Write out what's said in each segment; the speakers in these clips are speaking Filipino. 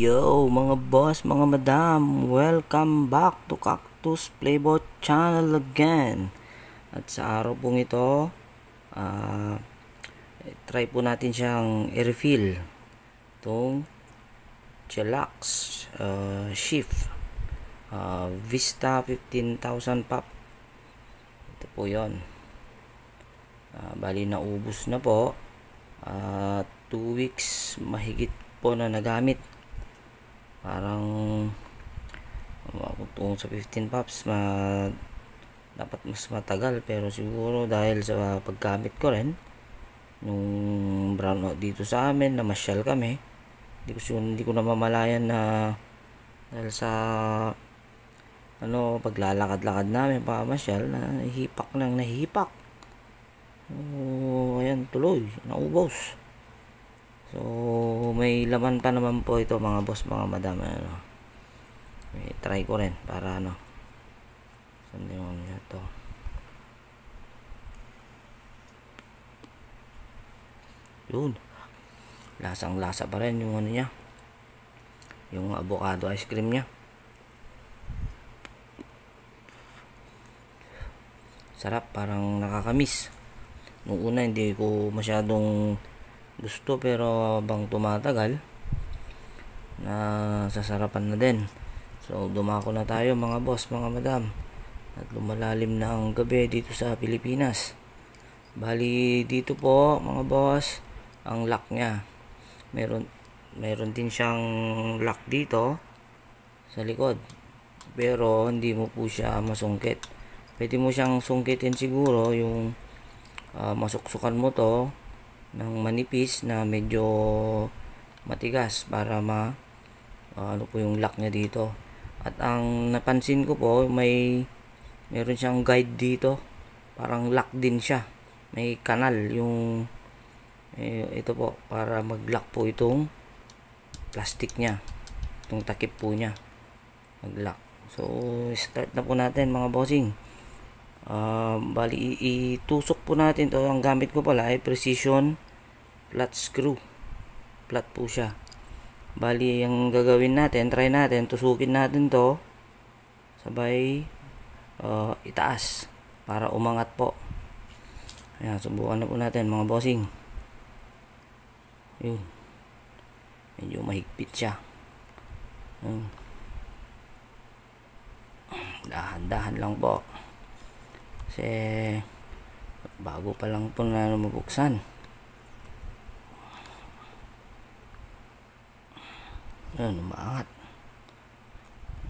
Yo mga boss, mga madam, welcome back to Cactus Playbot channel again. At sa araw pong ito, try po natin siyang i-refill itong Chillax Shift Vista 15,000 pop. Ito po yon. Bali naubos na po, 2 weeks mahigit po na nagamit. Parang tungkol sa 15 pops dapat mas matagal, pero siguro dahil sa paggamit ko rin nung brownout dito sa amin, namasyal kami, hindi ko namamalayan na dahil sa paglalakad-lakad namin pamasyal, na nahihipak. Ayan, tuloy naubos. So may laman pa naman po ito mga boss, mga madam. Try ko rin para saan yung ito. Yun, lasang lasa pa rin yung niya, yung avocado ice cream nya. Sarap, parang nakakamiss. Nung una hindi ko masyadong gusto, pero habang tumatagal na sasarapan na din. So dumako na tayo mga boss, mga madam, at lumalalim na ang gabi dito sa Pilipinas. Bali dito po mga boss, ang lock nya, meron din siyang lock dito sa likod, pero hindi mo po siya masungkit. Pwede mo siyang sungkitin siguro, yung masuksukan mo to ng manipis na medyo matigas para ano po yung lock nya dito. At ang napansin ko po, meron siyang guide dito, parang lock din siya, may kanal yung ito po para mag-lock po itong plastic nya, itong takip po nya mag-lock. So start na po natin mga bossing. Bali itusok po natin to. Ang gamit ko pala ay precision flat screw, flat po siya. Bali ang gagawin natin, try natin, tusukin natin to sabay itaas para umangat po. Ayan, subukan na po natin mga bossing. Yun, medyo mahigpit siya. Dahan-dahan lang po kasi bago pa lang po na mabuksan.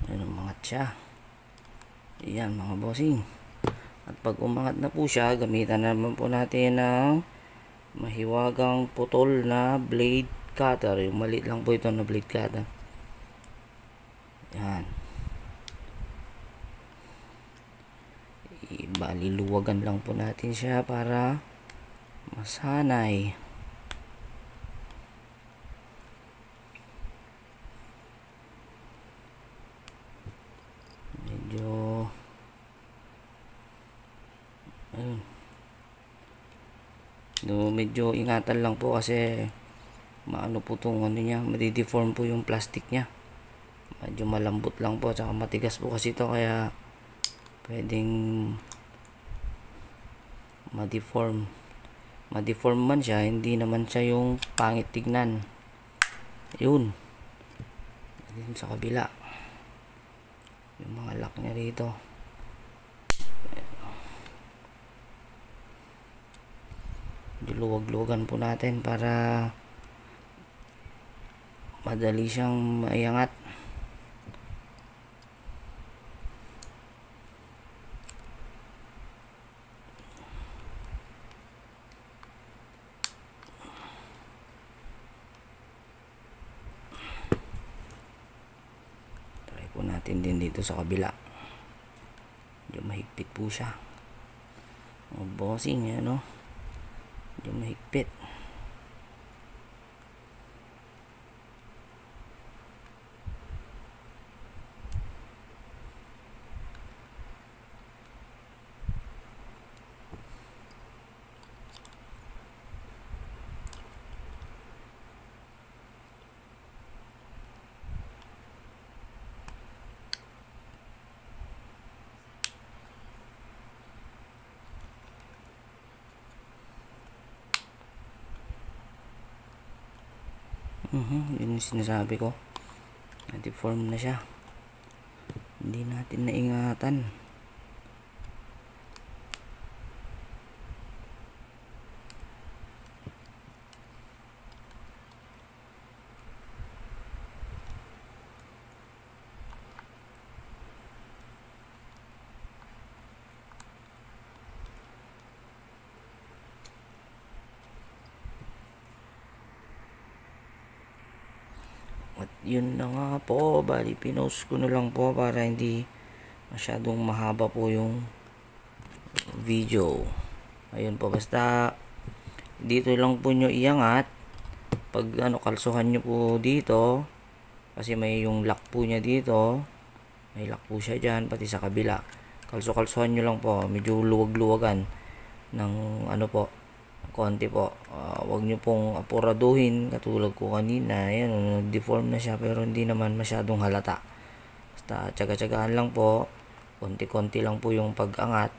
Umangat siya. Ayan mga bossing. At pag umangat na po siya, gamitan naman po natin ng mahiwagang putol na blade cutter. Yung maliit lang po ito na blade cutter. Ayan. Baliluwagan lang po natin siya para masanay. Medyo ingatan lang po kasi maano po itong niya, madideform po yung plastic nya. Medyo malambot lang po, tsaka matigas po kasi ito, kaya pwedeng ma-deform man siya, hindi naman siya yung pangit tignan. Yun, din sa kabila yung mga lock nya rito. Luwag-luwagan po natin para madali siyang maiangat. Try po natin din dito sa kabila. Medyo mahigpit po siya. Bossing, medyo mahigpit. Yun yung sinasabi ko. Na-deform na siya. Hindi natin naingatan. At yun na nga po, bali pinost ko na lang po para hindi masyadong mahaba po yung video. Ayun po, basta dito lang po nyo iangat. Pag kalsuhan nyo po dito, kasi may yung lock po niya dito, may lock po siya dyan, pati sa kabila. Kalsuhan nyo lang po, medyo luwag-luwagan ng po, konti po. Wag nyo pong apuraduhin katulad ko kanina. Ayan, nag-deform na siya pero hindi naman masyadong halata. Basta tsaga-tsagaan lang po, konti-konti lang po yung pag-angat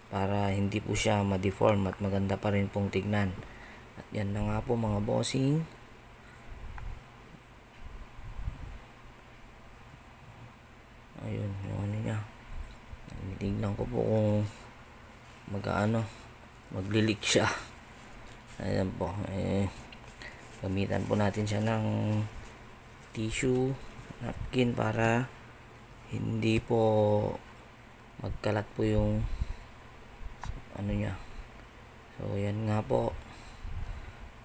para hindi po siya ma-deform at maganda pa rin pong tignan. At yan na nga po mga bossing. Ayun, yung ano niya. Tignan ko po kung maglilik siya. Ayan po, gamitan po natin siya ng tissue napkin para hindi po magkalat po yung niya. So yan nga po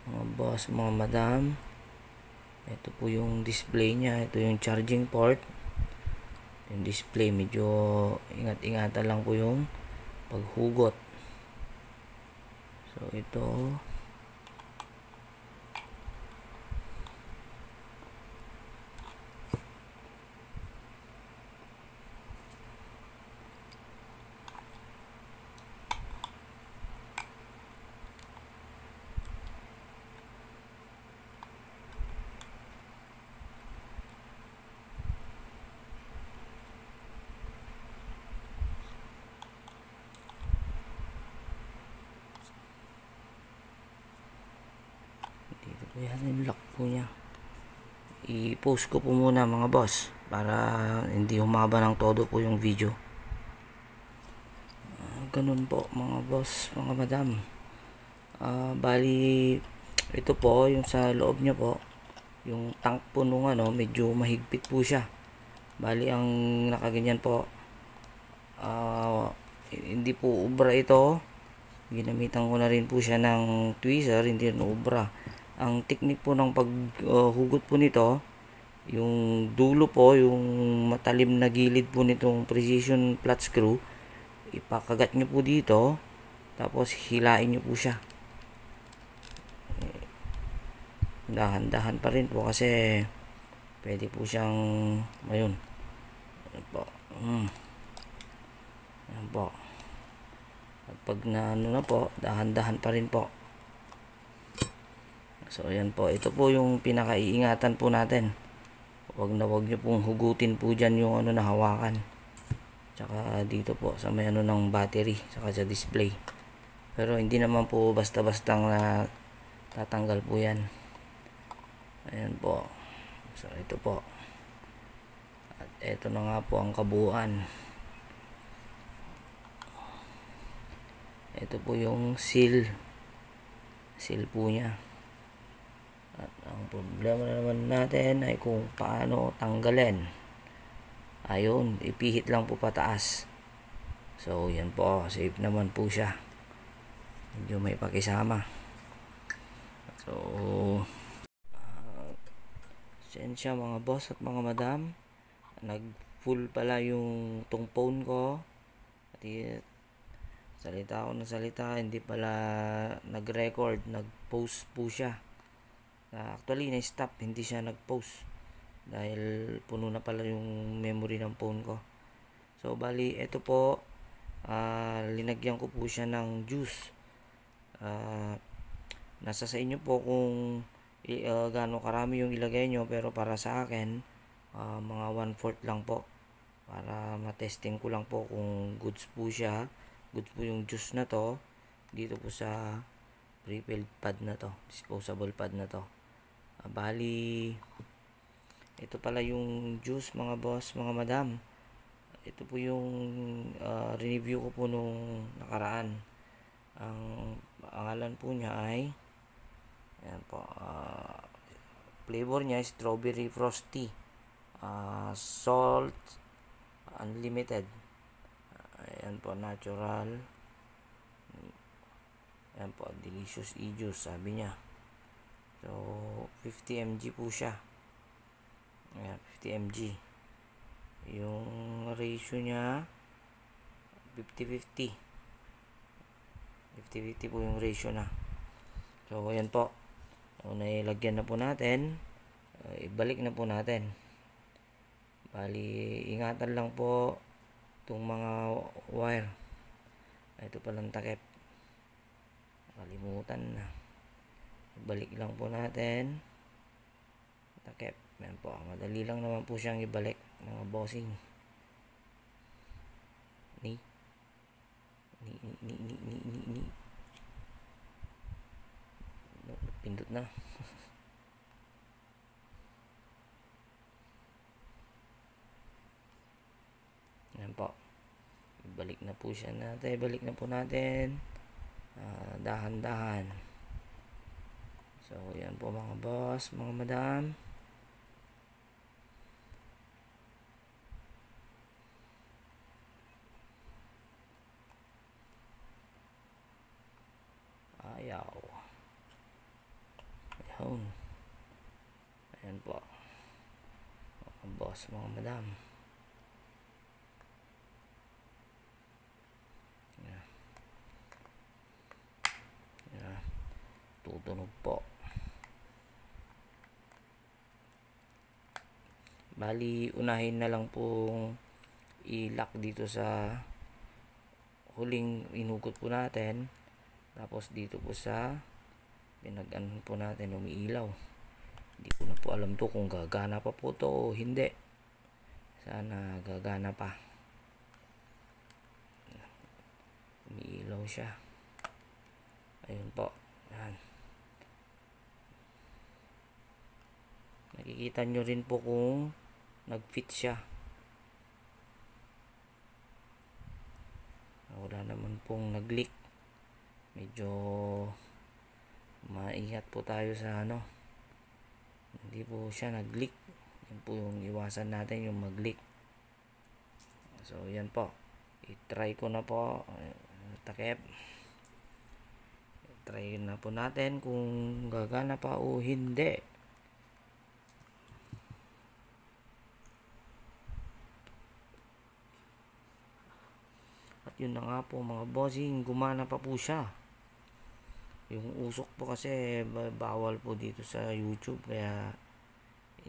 mga boss, mga madam, ito po yung display niya. Ito yung charging port. Yung display, medyo ingat-ingatan lang po yung paghugot. So ito, dito po yan yung lock po niya. I-post ko po muna mga boss para hindi humaba ng todo po yung video. Ganun po mga boss, mga madam. Bali ito po yung sa loob niya po, yung tank po nung medyo mahigpit po siya. Bali ang nakaganyan po, hindi po ubra ito. Ginamitan ko na rin po siya ng tweezer, hindi rin ubra. Ang technique po ng paghugot po nito, yung dulo po, yung matalim na gilid po nitong precision flat screw, ipakagat nyo po dito, tapos hilain nyo po siya. Dahan-dahan pa rin po kasi pwede po siyang ayun po. Ayan po. At pag na po, dahan-dahan pa rin po. So ayan po, ito po yung pinakaiingatan po natin. Wag nyo pong hugutin po dyan yung na hawakan. Tsaka dito po sa may ng battery, tsaka sa display. Pero hindi naman po basta-bastang na tatanggal po yan. Ayan po. So ito po. At ito na nga po ang kabuuan. Ito po yung seal po niya. At ang problema naman natin ay kung paano tanggalin. Ayun, ipihit lang po pataas. So yan po, safe naman po siya. Medyo may pakisama. So sensya mga boss at mga madam, nag full pala yung tong phone ko. At salita ako ng salita, hindi pala nag-record, nag-post po siya. Actually na-stop, hindi siya nag-post dahil puno na pala yung memory ng phone ko. So bali ito po, linagyan ko po siya ng juice. Nasa sa inyo po kung gaano karami yung ilagay nyo, pero para sa akin mga 1/4 lang po para matesting ko lang po kung goods po siya, goods po yung juice na to dito po sa pre-filled pad na to, disposable pad na to. Bali, ito pala yung juice mga boss, mga madam. Ito po yung review ko po nung nakaraan. Ang pangalan po niya ay, ayan po, flavor niya is strawberry frosty, salt unlimited, ayan po, natural, ayan po, delicious e-juice sabi niya. So 50 mg po siya, ayan, 50 mg. Yung ratio niya 50-50 po yung ratio na. So ayan po, nailagyan na po natin, ibalik na po natin. Bali, ingatan lang po itong mga wire. Ito palang takip, kalimutan na. Ibalik lang po natin takip. Ayan po, madali lang naman po siyang ibalik mga bossing. Ni pindot na. Ayan po, ibalik na po siya natin, ibalik na po natin, dahan-dahan. So yan po mga boss, mga madam. Ayaw. Ayun. Ayan po mga boss, mga madam. Ayan. Ayan. Tutunog po. Bali, unahin na lang pong i-lock dito sa huling inugot po natin. Tapos dito po sa pinag-anon po natin, umiilaw. Hindi ko na po alam to kung gagana pa po to o hindi. Sana gagana pa. Umiilaw siya. Ayun po. Yan. Nakikita nyo rin po kung nag-fit siya. Wala naman pong nag-leak. Medyo maingat po tayo sa hindi po siya nag-leak. Yan po yung iwasan natin, yung mag-leak. So yan po, i-try ko na po, takip. I-try na po natin kung gagana pa o hindi. At yun na nga po mga bossing, gumana pa po siya. Yung usok po kasi bawal po dito sa YouTube, kaya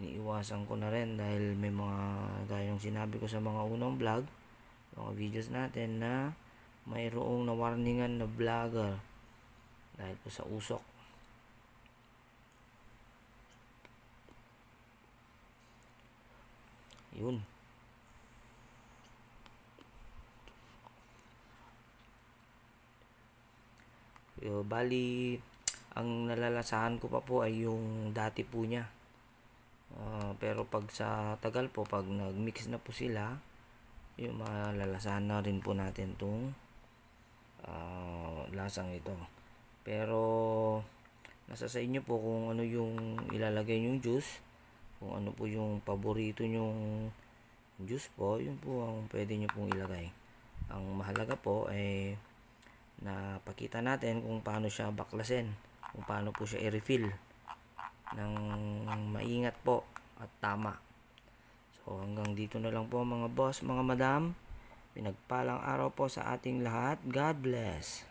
iniiwasan ko na rin dahil may mga gayong sinabi ko sa mga unang vlog, mga videos natin, na mayroong nawarningan na vlogger dahil po sa usok. Yun. Bali, ang nalalasahan ko pa po ay yung dati po niya. Pero pag sa tagal po, pag nag-mix na po sila, yung malalasahan na rin po natin itong lasang ito. Pero nasa sa inyo po kung ano yung ilalagay yung juice, kung ano po yung paborito nyong juice po, yun po ang pwede nyo pong ilagay. Ang mahalaga po ay na pakita natin kung paano siya baklasin, kung paano po siya i-refill ng maingat po at tama. So hanggang dito na lang po mga boss, mga madam. Pinagpalang araw po sa ating lahat. God bless.